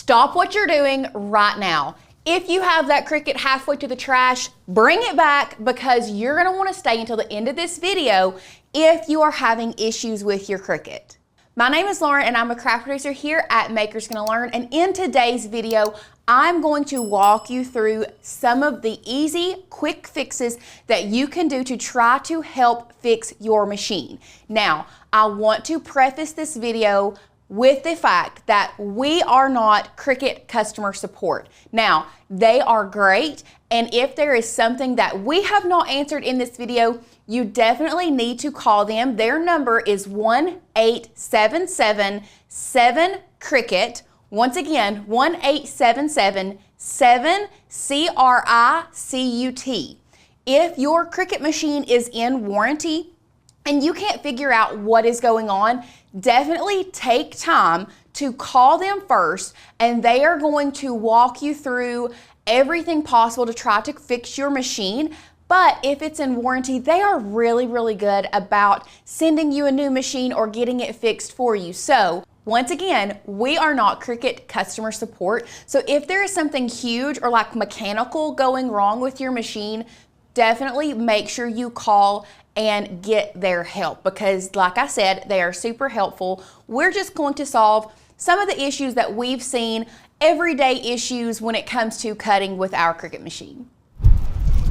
Stop what you're doing right now. If you have that Cricut halfway to the trash, bring it back because you're gonna wanna stay until the end of this video if you are having issues with your Cricut. My name is Lauren and I'm a craft producer here at Makers Gonna Learn, and in today's video, I'm going to walk you through some of the easy, quick fixes that you can do to try to help fix your machine. Now, I want to preface this video with the fact that we are not Cricut customer support. Now, they are great, and if there is something that we have not answered in this video, you definitely need to call them. Their number is 1-877-7-CRICUT. Once again, 1-877-7-CRICUT. If your Cricut machine is in warranty and you can't figure out what is going on, definitely take time to call them first, and they are going to walk you through everything possible to try to fix your machine. But if it's in warranty, they are really good about sending you a new machine or getting it fixed for you. So once again, we are not Cricut customer support. So if there is something huge or like mechanical going wrong with your machine, definitely make sure you call and get their help, because like I said, they are super helpful. We're just going to solve some of the issues that we've seen, everyday issues when it comes to cutting with our Cricut machine.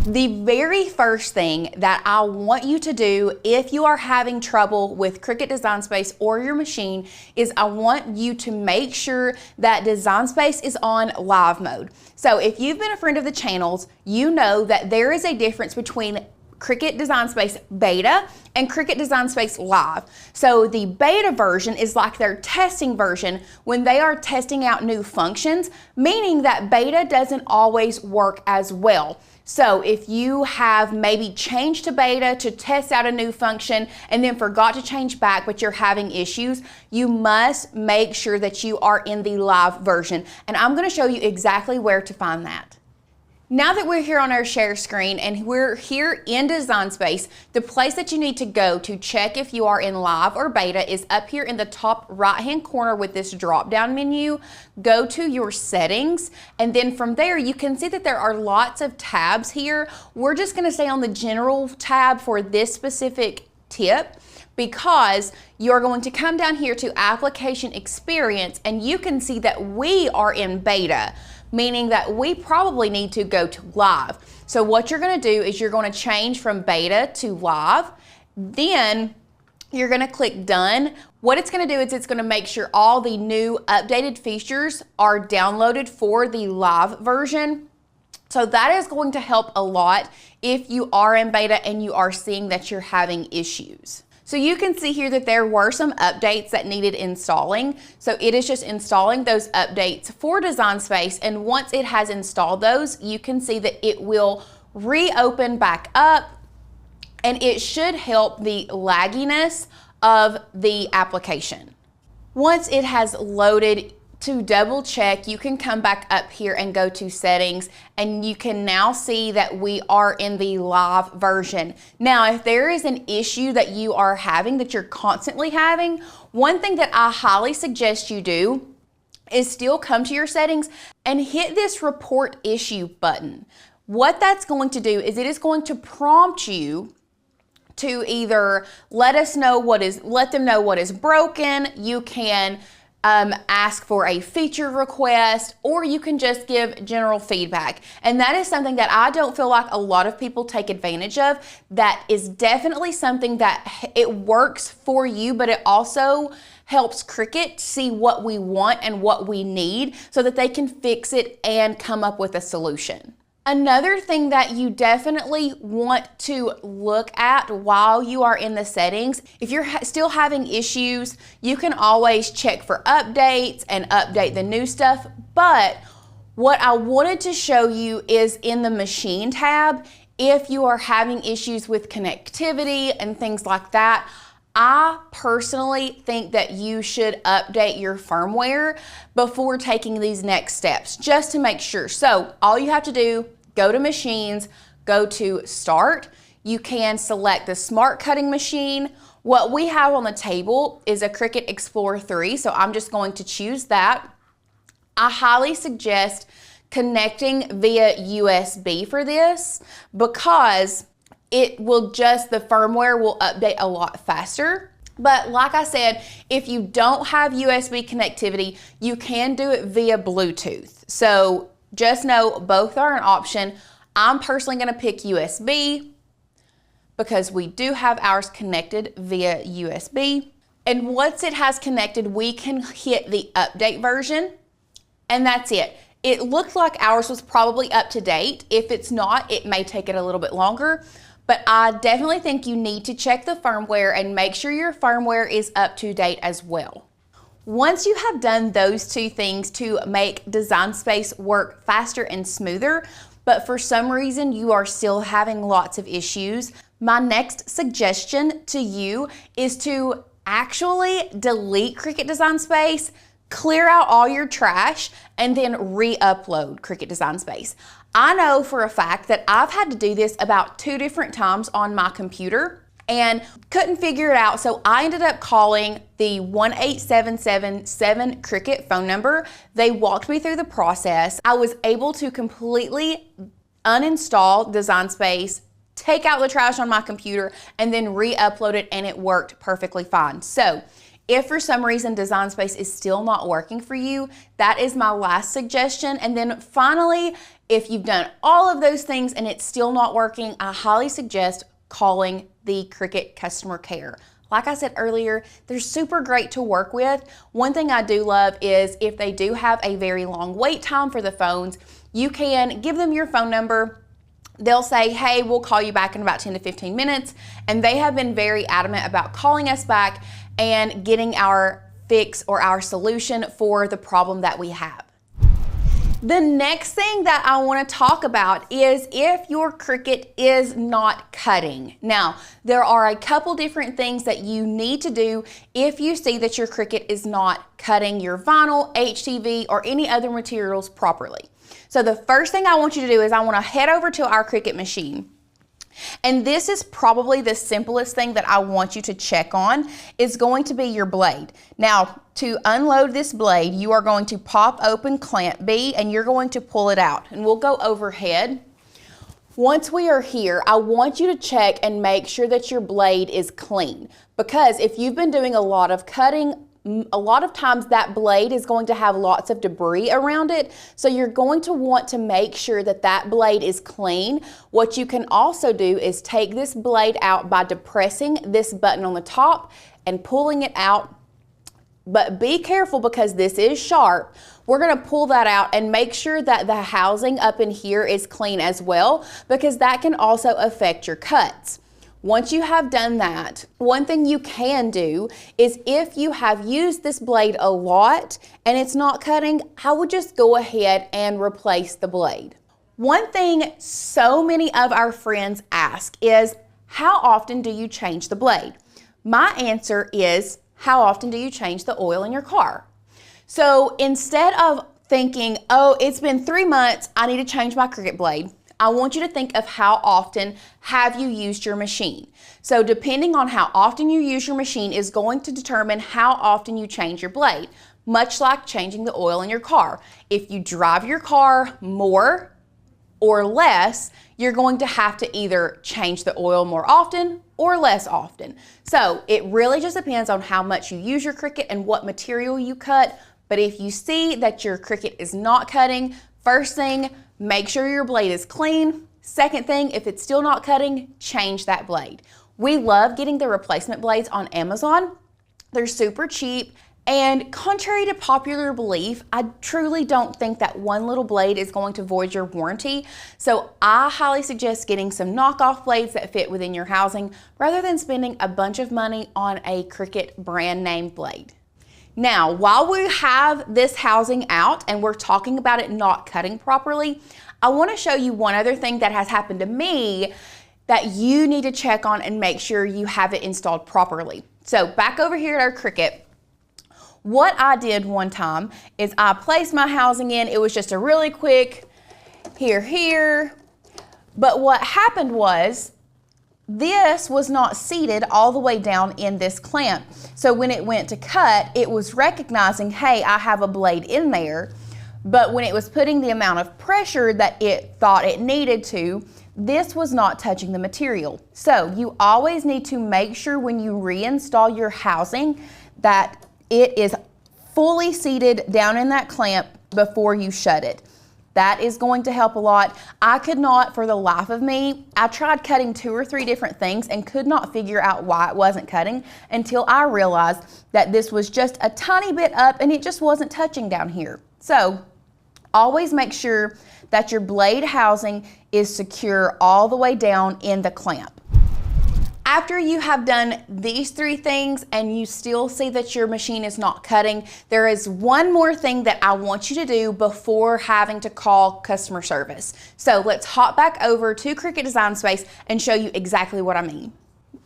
The very first thing that I want you to do if you are having trouble with Cricut Design Space or your machine is I want you to make sure that Design Space is on live mode. So if you've been a friend of the channels, you know that there is a difference between Cricut Design Space Beta and Cricut Design Space Live. So the beta version is like their testing version when they are testing out new functions, meaning that beta doesn't always work as well. So if you have maybe changed to beta to test out a new function and then forgot to change back but you're having issues, you must make sure that you are in the live version. And I'm going to show you exactly where to find that. Now that we're here on our share screen and we're here in Design Space, the place that you need to go to check if you are in live or beta is up here in the top right hand corner with this drop down menu. Go to your settings, and then from there you can see that there are lots of tabs here. We're just going to stay on the general tab for this specific tip, because you're going to come down here to application experience and you can see that we are in beta, meaning that we probably need to go to live. So what you're going to do is you're going to change from beta to live. Then you're going to click done. What it's going to do is it's going to make sure all the new updated features are downloaded for the live version. So that is going to help a lot if you are in beta and you are seeing that you're having issues. So you can see here that there were some updates that needed installing. So it is just installing those updates for Design Space, and once it has installed those, you can see that it will reopen back up, and it should help the lagginess of the application. Once it has loaded, to double check, you can come back up here and go to settings, and you can now see that we are in the live version. Now, if there is an issue that you are having, that you're constantly having, one thing that I highly suggest you do is still come to your settings and hit this report issue button. What that's going to do is it is going to prompt you to either let them know what is broken. You can ask for a feature request, or you can just give general feedback. And that is something that I don't feel like a lot of people take advantage of. That is definitely something that it works for you, but it also helps Cricut see what we want and what we need so that they can fix it and come up with a solution. Another thing that you definitely want to look at while you are in the settings, if you're still having issues, you can always check for updates and update the new stuff. But what I wanted to show you is in the machine tab, if you are having issues with connectivity and things like that, I personally think that you should update your firmware before taking these next steps, just to make sure. So all you have to do, go to machines, go to start. You can select the smart cutting machine. What we have on the table is a Cricut Explorer 3, so I'm just going to choose that. I highly suggest connecting via USB for this because the firmware will update a lot faster. But like I said, if you don't have USB connectivity, you can do it via Bluetooth. So just know both are an option. I'm personally going to pick USB because we do have ours connected via USB. And once it has connected, we can hit the update version, and that's it. It looked like ours was probably up to date. If it's not, it may take it a little bit longer. But I definitely think you need to check the firmware and make sure your firmware is up to date as well. Once you have done those two things to make Design Space work faster and smoother, but for some reason you are still having lots of issues, my next suggestion to you is to actually delete Cricut Design Space, clear out all your trash, and then re-upload Cricut Design Space. I know for a fact that I've had to do this about 2 different times on my computer and couldn't figure it out, so I ended up calling the 18777 Cricut phone number. They walked me through the process. I was able to completely uninstall Design Space, take out the trash on my computer, and then re-upload it, and it worked perfectly fine. So if for some reason Design Space is still not working for you, that is my last suggestion. And then finally, if you've done all of those things and it's still not working, I highly suggest calling the Cricut customer care. Like I said earlier, they're super great to work with. One thing I do love is if they do have a very long wait time for the phones, you can give them your phone number. They'll say, hey, we'll call you back in about 10 to 15 minutes. And they have been very adamant about calling us back and getting our fix or our solution for the problem that we have. The next thing that I want to talk about is if your Cricut is not cutting. Now, there are a couple different things that you need to do if you see that your Cricut is not cutting your vinyl, HTV, or any other materials properly. So the first thing I want you to do is I want to head over to our Cricut machine. And this is probably the simplest thing that I want you to check on is going to be your blade. Now, to unload this blade, you are going to pop open clamp B and you're going to pull it out. And we'll go overhead. Once we are here, I want you to check and make sure that your blade is clean. Because if you've been doing a lot of cutting, a lot of times that blade is going to have lots of debris around it. So you're going to want to make sure that that blade is clean. What you can also do is take this blade out by depressing this button on the top and pulling it out. But be careful because this is sharp. We're going to pull that out and make sure that the housing up in here is clean as well, because that can also affect your cuts. Once you have done that, one thing you can do is if you have used this blade a lot and it's not cutting, I would just go ahead and replace the blade. One thing so many of our friends ask is, how often do you change the blade? My answer is, how often do you change the oil in your car? So instead of thinking, oh, it's been 3 months, I need to change my Cricut blade, I want you to think of how often have you used your machine. So depending on how often you use your machine is going to determine how often you change your blade, much like changing the oil in your car. If you drive your car more or less, you're going to have to either change the oil more often or less often. So it really just depends on how much you use your Cricut and what material you cut. But if you see that your Cricut is not cutting, first thing, make sure your blade is clean. Second thing, if it's still not cutting, change that blade. We love getting the replacement blades on Amazon. They're super cheap. And contrary to popular belief, I truly don't think that one little blade is going to void your warranty. So I highly suggest getting some knockoff blades that fit within your housing rather than spending a bunch of money on a Cricut brand name blade. Now, while we have this housing out and we're talking about it not cutting properly, I want to show you one other thing that has happened to me that you need to check on and make sure you have it installed properly. So back over here at our Cricut, what I did one time is I placed my housing in. It was just a really quick here. But what happened was this was not seated all the way down in this clamp. So when it went to cut, it was recognizing, hey, I have a blade in there, but when it was putting the amount of pressure that it thought it needed to, this was not touching the material. So you always need to make sure when you reinstall your housing that it is fully seated down in that clamp before you shut it. That is going to help a lot. I could not, for the life of me, I tried cutting 2 or 3 different things and could not figure out why it wasn't cutting until I realized that this was just a tiny bit up and it just wasn't touching down here. So always make sure that your blade housing is secure all the way down in the clamp. After you have done these 3 things and you still see that your machine is not cutting, there is one more thing that I want you to do before having to call customer service. So let's hop back over to Cricut Design Space and show you exactly what I mean.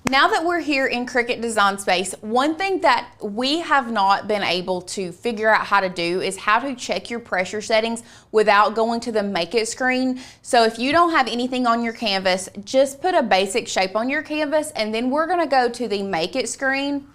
Now that we're here in Cricut Design Space, one thing that we have not been able to figure out how to do is how to check your pressure settings without going to the Make It screen. So if you don't have anything on your canvas, just put a basic shape on your canvas and then we're gonna go to the Make It screen.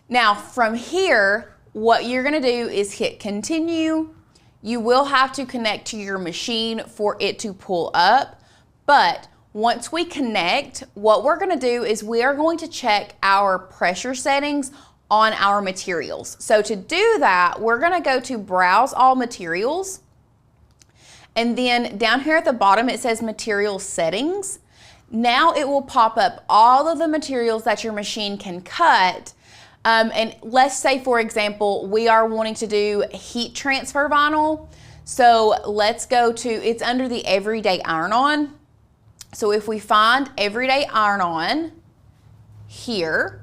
Now from here, what you're gonna do is hit Continue. You will have to connect to your machine for it to pull up, but once we connect, what we're gonna do is we are going to check our pressure settings on our materials. So to do that, we're gonna go to Browse All Materials. And then down here at the bottom, it says Material Settings. Now it will pop up all of the materials that your machine can cut. And let's say, for example, we are wanting to do heat transfer vinyl. So let's go to, it's under the Everyday Iron-On. So if we find Everyday Iron-On here,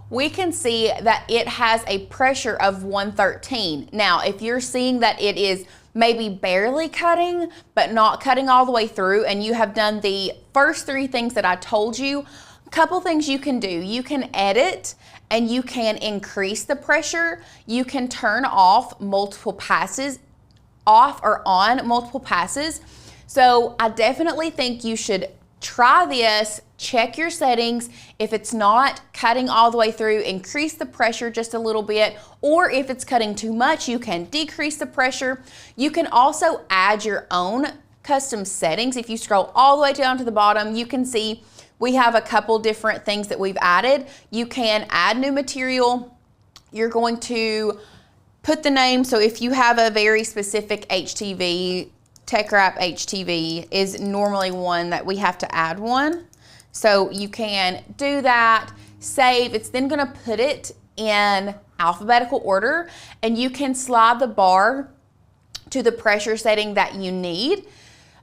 we can see that it has a pressure of 113. Now, if you're seeing that it is maybe barely cutting, but not cutting all the way through, and you have done the first 3 things that I told you, a couple things you can do. You can edit and you can increase the pressure. You can turn off multiple passes, off or on multiple passes. So I definitely think you should try this, check your settings. If it's not cutting all the way through, increase the pressure just a little bit, or if it's cutting too much, you can decrease the pressure. You can also add your own custom settings. If you scroll all the way down to the bottom, you can see we have a couple different things that we've added. You can add new material. You're going to put the name. So if you have a very specific HTV, Tech Wrap HTV is normally one that we have to add one. So you can do that, save. It's then gonna put it in alphabetical order and you can slide the bar to the pressure setting that you need.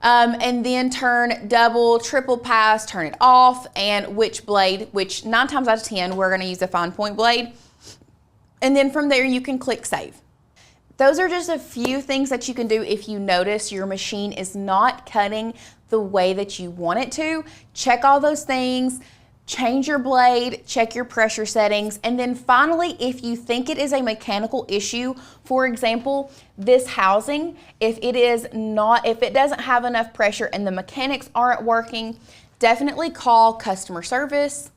And then turn double, triple pass, turn it off, and which blade, which 9 times out of 10, we're gonna use a fine point blade. And then from there, you can click save. Those are just a few things that you can do if you notice your machine is not cutting the way that you want it to. Check all those things, change your blade, check your pressure settings, and then finally, if you think it is a mechanical issue, for example, this housing, if it doesn't have enough pressure and the mechanics aren't working, definitely call customer service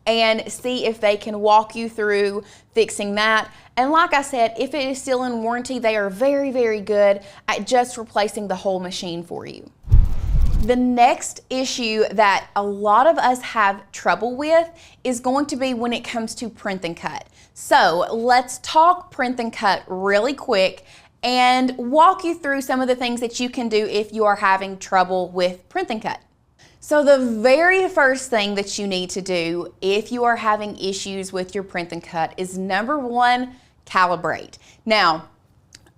and see if they can walk you through fixing that. And like I said, if it is still in warranty, they are very, very good at just replacing the whole machine for you. The next issue that a lot of us have trouble with is going to be when it comes to print and cut. So let's talk print and cut really quick and walk you through some of the things that you can do if you are having trouble with print and cut. So the very first thing that you need to do if you are having issues with your print and cut is number 1, calibrate. Now,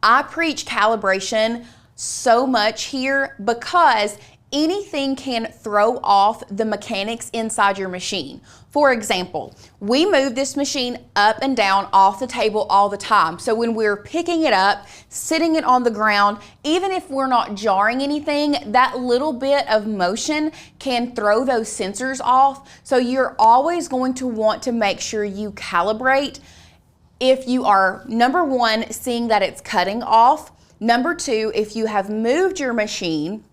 I preach calibration so much here because anything can throw off the mechanics inside your machine. For example, we move this machine up and down off the table all the time. So when we're picking it up, sitting it on the ground, even if we're not jarring anything, that little bit of motion can throw those sensors off. So you're always going to want to make sure you calibrate if you are, number 1, seeing that it's cutting off. Number 2, if you have moved your machine,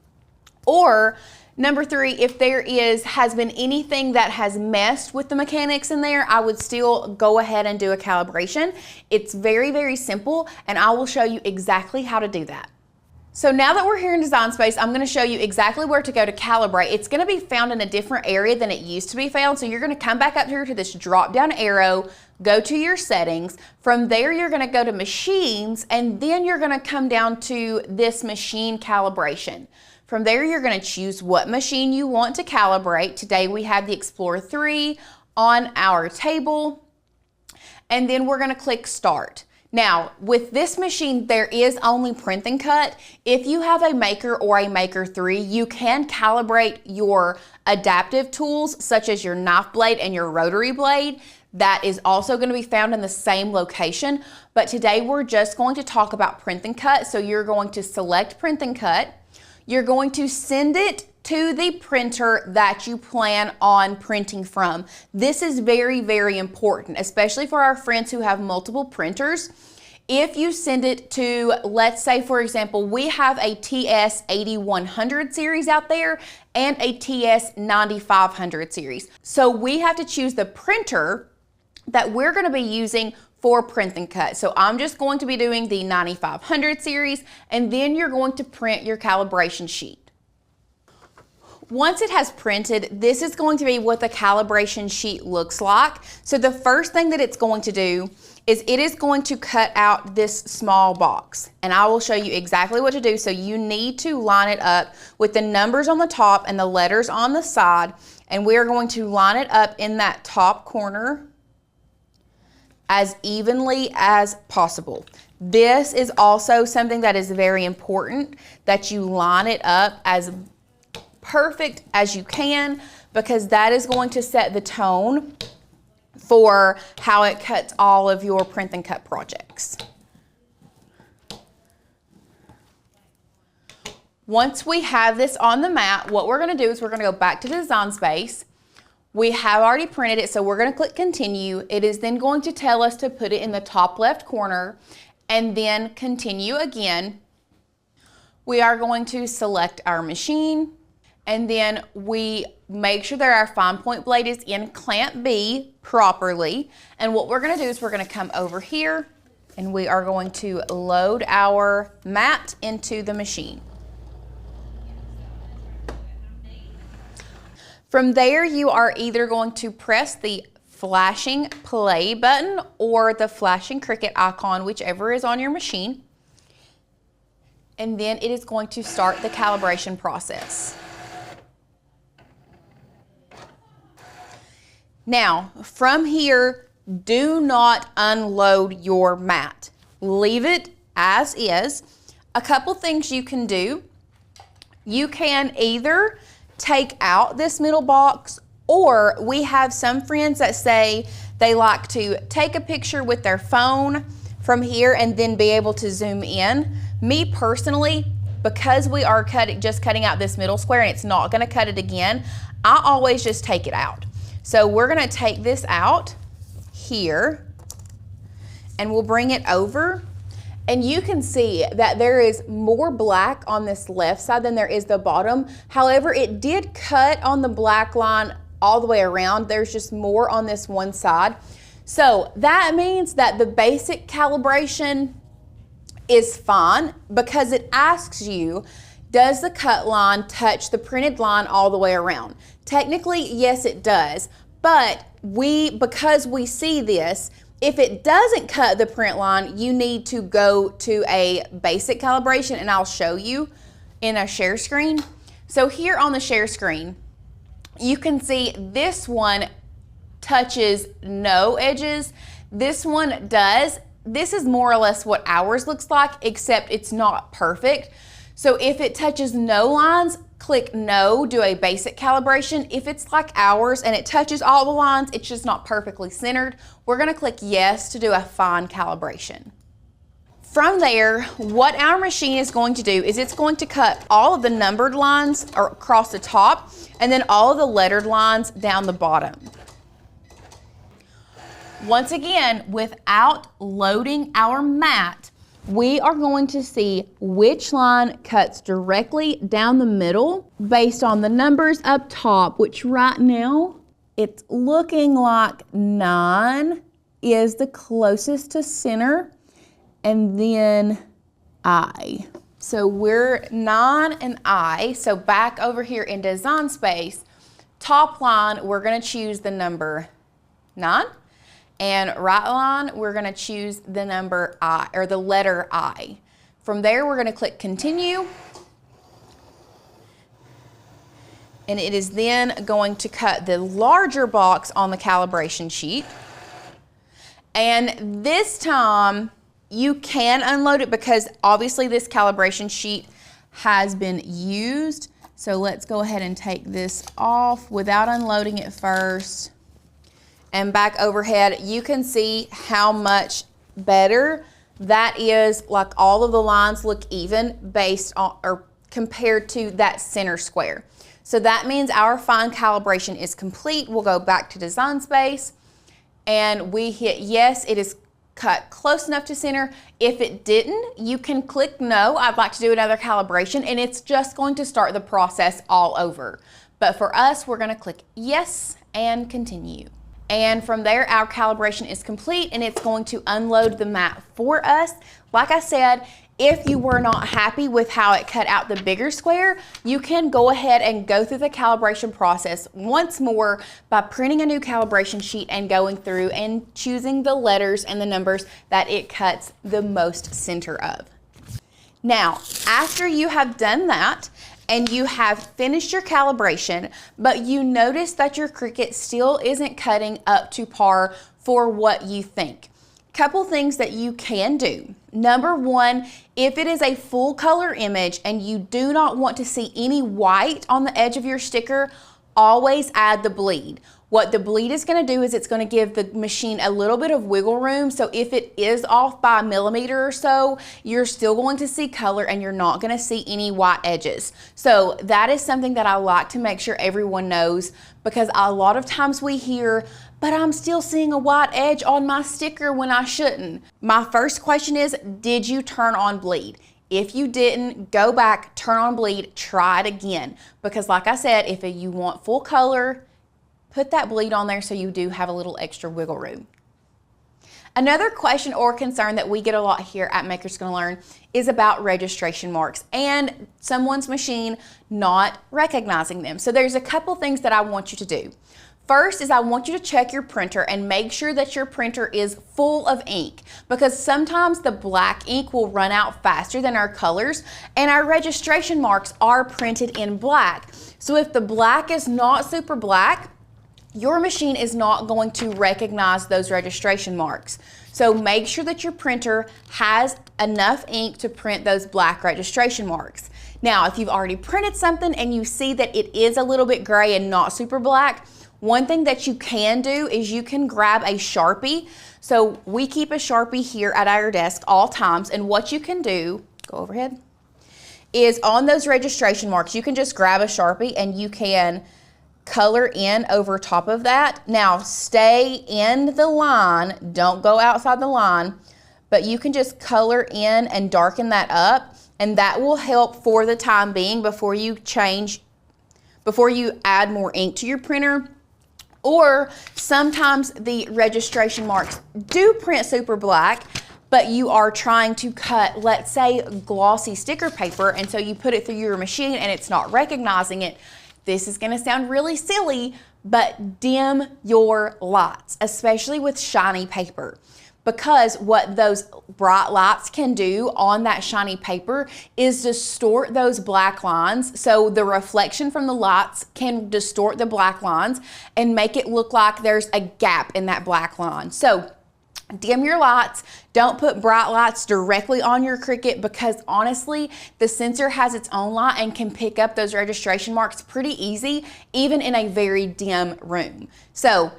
or Number 3, if there has been anything that has messed with the mechanics in there, I would still go ahead and do a calibration. It's very, very simple, and I will show you exactly how to do that. So now that we're here in Design Space, I'm going to show you exactly where to go to calibrate. It's going to be found in a different area than it used to be found. So you're going to come back up here to this drop down arrow, go to your settings. From there, you're going to go to machines, and then you're going to come down to this machine calibration. From there, you're going to choose what machine you want to calibrate. Today, we have the Explorer 3 on our table, and then we're going to click Start. Now, with this machine, there is only print and cut. If you have a Maker or a Maker 3, you can calibrate your adaptive tools, such as your knife blade and your rotary blade. That is also going to be found in the same location. But today, we're just going to talk about print and cut. So you're going to select print and cut. You're going to send it to the printer that you plan on printing from. This is very, very important, especially for our friends who have multiple printers. If you send it to, let's say, for example, we have a TS8100 series out there and a TS9500 series. So we have to choose the printer that we're going to be using for print and cut. So I'm just going to be doing the 9500 series, and then you're going to print your calibration sheet. Once it has printed, this is going to be what the calibration sheet looks like. So the first thing that it's going to do is it is going to cut out this small box, and I will show you exactly what to do. So you need to line it up with the numbers on the top and the letters on the side, and we are going to line it up in that top corner as evenly as possible. This is also something that is very important, that you line it up as perfect as you can, because that is going to set the tone for how it cuts all of your print and cut projects. Once we have this on the mat, what we're going to do is we're going to go back to Design Space. We have already printed it, so we're going to click Continue. It is then going to tell us to put it in the top left corner and then Continue again. We are going to select our machine, and then we make sure that our fine point blade is in clamp B properly. And what we're going to do is we're going to come over here, and we are going to load our mat into the machine. From there, you are either going to press the flashing play button or the flashing Cricut icon, whichever is on your machine. And then it is going to start the calibration process. Now, from here, do not unload your mat. Leave it as is. A couple things you can do. You can either take out this middle box, or we have some friends that say they like to take a picture with their phone from here and then be able to zoom in. Me personally, because we are just cutting out this middle square and it's not going to cut it again, I always just take it out. So we're going to take this out here, and we'll bring it over. And you can see that there is more black on this left side than there is the bottom. However, it did cut on the black line all the way around. There's just more on this one side. So that means that the basic calibration is fine, because it asks you, does the cut line touch the printed line all the way around? Technically, yes, it does. But because we see this, if it doesn't cut the print line, you need to go to a basic calibration, and I'll show you in a share screen. So here on the share screen, you can see this one touches no edges. This one does. This is more or less what ours looks like, except it's not perfect. So if it touches no lines, click no, do a basic calibration. If it's like ours and it touches all the lines, it's just not perfectly centered, we're going to click yes to do a fine calibration. From there, what our machine is going to do is it's going to cut all of the numbered lines across the top, and then all of the lettered lines down the bottom. Once again, without loading our mat, we are going to see which line cuts directly down the middle based on the numbers up top, which right now it's looking like 9 is the closest to center, and then I. So we're 9 and I. So back over here in Design Space, top line, we're going to choose the number 9. And right line, we're going to choose the number I, or the letter I. From there, we're going to click Continue. And it is then going to cut the larger box on the calibration sheet. And this time, you can unload it because obviously this calibration sheet has been used. So let's go ahead and take this off without unloading it first. And back overhead, you can see how much better that is. Like all of the lines look even based on or compared to that center square. So that means our fine calibration is complete. We'll go back to Design Space and we hit yes, it is cut close enough to center. If it didn't, you can click no, I'd like to do another calibration, and it's just going to start the process all over. But for us, we're going to click yes and continue. And from there, our calibration is complete and it's going to unload the mat for us. Like I said, if you were not happy with how it cut out the bigger square, you can go ahead and go through the calibration process once more by printing a new calibration sheet and going through and choosing the letters and the numbers that it cuts the most center of. Now, after you have done that, and you have finished your calibration, but you notice that your Cricut still isn't cutting up to par for what you think. Couple things that you can do. Number one, if it is a full color image and you do not want to see any white on the edge of your sticker, always add the bleed. What the bleed is going to do is it's going to give the machine a little bit of wiggle room. So if it is off by a millimeter or so, you're still going to see color and you're not going to see any white edges. So that is something that I like to make sure everyone knows, because a lot of times we hear, but I'm still seeing a white edge on my sticker when I shouldn't. My first question is, did you turn on bleed? If you didn't, go back, turn on bleed, try it again. Because like I said, if you want full color, put that bleed on there so you do have a little extra wiggle room. Another question or concern that we get a lot here at Makers Gonna Learn is about registration marks and someone's machine not recognizing them. So there's a couple things that I want you to do. First is I want you to check your printer and make sure that your printer is full of ink, because sometimes the black ink will run out faster than our colors, and our registration marks are printed in black. So if the black is not super black, your machine is not going to recognize those registration marks. So make sure that your printer has enough ink to print those black registration marks. Now, if you've already printed something and you see that it is a little bit gray and not super black, one thing that you can do is you can grab a Sharpie. So we keep a Sharpie here at our desk all times, and what you can do, go overhead, is on those registration marks, you can just grab a Sharpie and you can color in over top of that. Now stay in the line, don't go outside the line, but you can just color in and darken that up, and that will help for the time being before you add more ink to your printer. Or sometimes the registration marks do print super black, but you are trying to cut, let's say, glossy sticker paper, and so you put it through your machine and it's not recognizing it. This is going to sound really silly, but dim your lights, especially with shiny paper. Because what those bright lights can do on that shiny paper is distort those black lines. So the reflection from the lights can distort the black lines and make it look like there's a gap in that black line. So dim your lights. Don't put bright lights directly on your Cricut, because honestly, the sensor has its own light and can pick up those registration marks pretty easy, even in a very dim room. So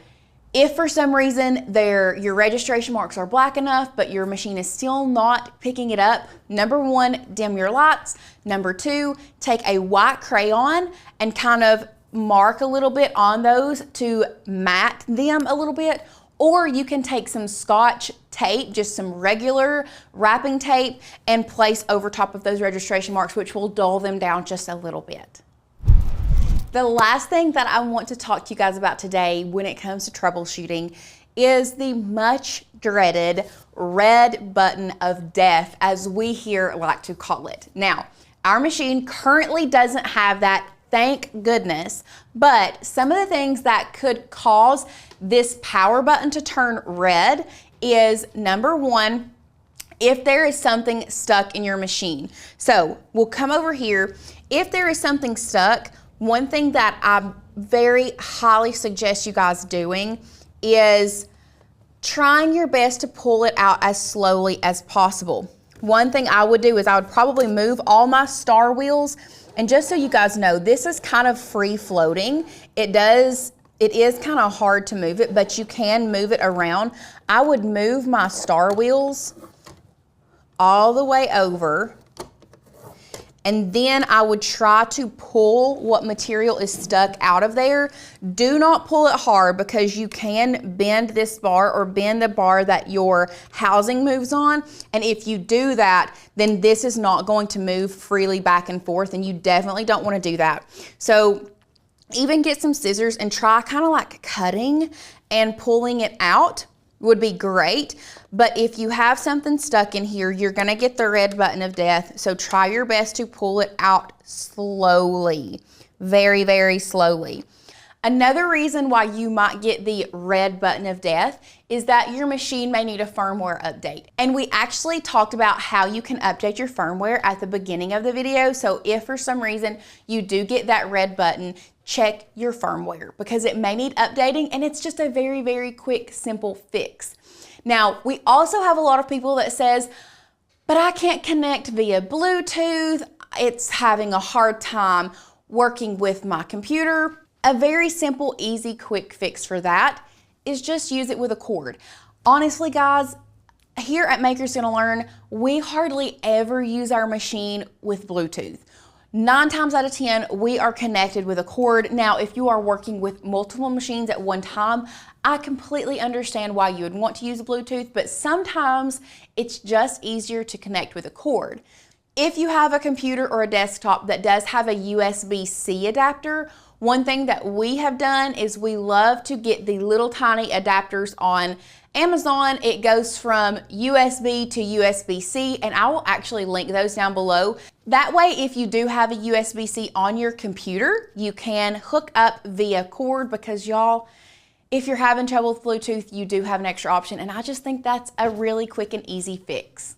if for some reason your registration marks are black enough, but your machine is still not picking it up, number one, dim your lights. Number two, take a white crayon and kind of mark a little bit on those to matte them a little bit. or you can take some Scotch tape, just some regular wrapping tape, and place over top of those registration marks, which will dull them down just a little bit. The last thing that I want to talk to you guys about today when it comes to troubleshooting is the much dreaded red button of death, as we here like to call it. Now, our machine currently doesn't have that, thank goodness, but some of the things that could cause this power button to turn red is, number one, if there is something stuck in your machine. So we'll come over here. If there is something stuck, one thing that I very highly suggest you guys doing is trying your best to pull it out as slowly as possible. One thing I would do is I would probably move all my star wheels, and just so you guys know, this is kind of free floating. It is kind of hard to move it, but you can move it around. I would move my star wheels all the way over, and then I would try to pull what material is stuck out of there. Do not pull it hard, because you can bend this bar or bend the bar that your housing moves on. And if you do that, then this is not going to move freely back and forth, and you definitely don't want to do that. So even get some scissors and try kind of like cutting and pulling it out would be great. But if you have something stuck in here, you're gonna get the red button of death. So try your best to pull it out slowly, very, very slowly. Another reason why you might get the red button of death is that your machine may need a firmware update. And we actually talked about how you can update your firmware at the beginning of the video. So if for some reason you do get that red button, check your firmware, because it may need updating, and it's just a very, very quick, simple fix. Now, we also have a lot of people that says, but I can't connect via Bluetooth. It's having a hard time working with my computer. A very simple, easy, quick fix for that is just use it with a cord. Honestly, guys, here at Maker's Gonna Learn, we hardly ever use our machine with Bluetooth. 9 times out of 10, we are connected with a cord. Now, if you are working with multiple machines at one time, I completely understand why you would want to use Bluetooth, but sometimes it's just easier to connect with a cord. If you have a computer or a desktop that does have a USB-C adapter, one thing that we have done is we love to get the little tiny adapters on Amazon. It goes from USB to USB-C, and I will actually link those down below. That way, if you do have a USB-C on your computer, you can hook up via cord, because y'all, if you're having trouble with Bluetooth, you do have an extra option, and I just think that's a really quick and easy fix.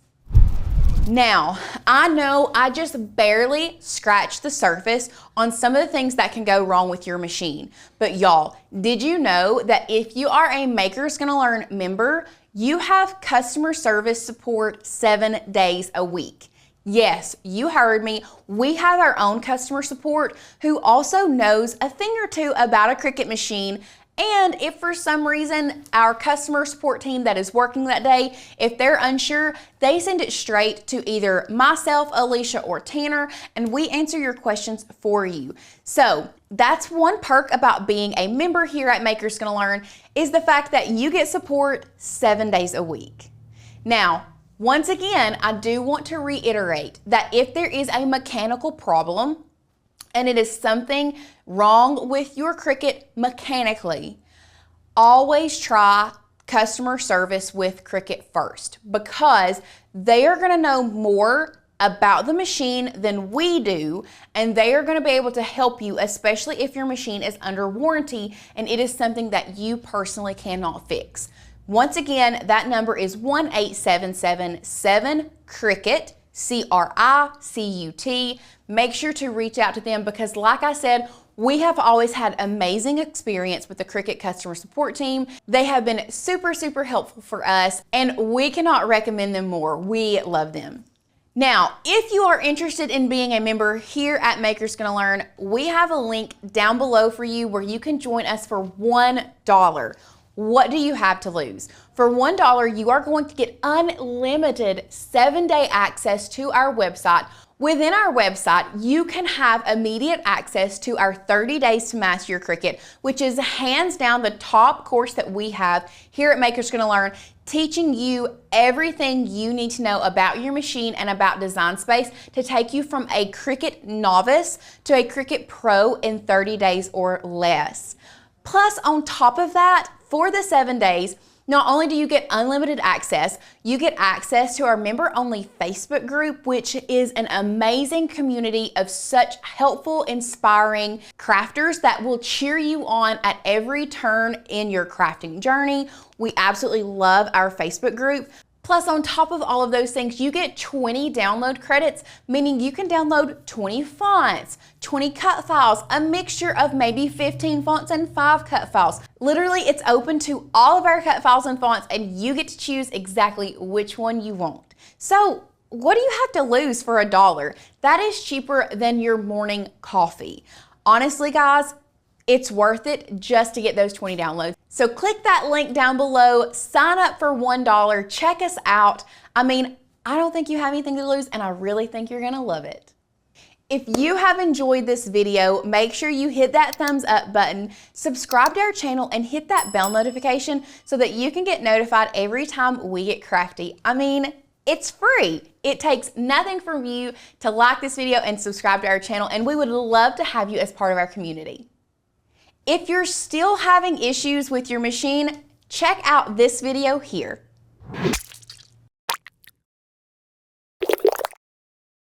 Now, I know I just barely scratched the surface on some of the things that can go wrong with your machine. But y'all, did you know that if you are a Maker's Gonna Learn member, you have customer service support 7 days a week? Yes, you heard me. We have our own customer support who also knows a thing or two about a Cricut machine. And if for some reason our customer support team that is working that day, if they're unsure, they send it straight to either myself, Alicia, or Tanner, and we answer your questions for you. So that's one perk about being a member here at Maker's Gonna Learn, is the fact that you get support 7 days a week. Now, once again, I do want to reiterate that if there is a mechanical problem, and it is something wrong with your Cricut mechanically, always try customer service with Cricut first, because they are gonna know more about the machine than we do, and they are gonna be able to help you, especially if your machine is under warranty and it is something that you personally cannot fix. Once again, that number is 1-877-7-CRICUT, C-R-I-C-U-T. Make sure to reach out to them, because like I said, we have always had amazing experience with the Cricut customer support team. They have been super, super helpful for us, and we cannot recommend them more. We love them. Now, if you are interested in being a member here at Maker's Gonna Learn, we have a link down below for you where you can join us for $1. What do you have to lose? For $1, you are going to get unlimited 7-day access to our website Within our website, you can have immediate access to our 30 Days to Master Your Cricut, which is hands down the top course that we have here at Makers Gonna Learn, teaching you everything you need to know about your machine and about Design Space to take you from a Cricut novice to a Cricut Pro in 30 days or less. Plus, on top of that, for the 7 days, not only do you get unlimited access, you get access to our member-only Facebook group, which is an amazing community of such helpful, inspiring crafters that will cheer you on at every turn in your crafting journey. We absolutely love our Facebook group. Plus, on top of all of those things, you get 20 download credits, meaning you can download 20 fonts, 20 cut files, a mixture of maybe 15 fonts and 5 cut files. Literally, it's open to all of our cut files and fonts, and you get to choose exactly which one you want. So, what do you have to lose for $1? That is cheaper than your morning coffee. Honestly, guys, it's worth it just to get those 20 downloads. So click that link down below, sign up for $1, check us out. I mean, I don't think you have anything to lose, and I really think you're gonna love it. If you have enjoyed this video, make sure you hit that thumbs up button, subscribe to our channel, and hit that bell notification so that you can get notified every time we get crafty. I mean, it's free. It takes nothing from you to like this video and subscribe to our channel, and we would love to have you as part of our community. If you're still having issues with your machine, check out this video here.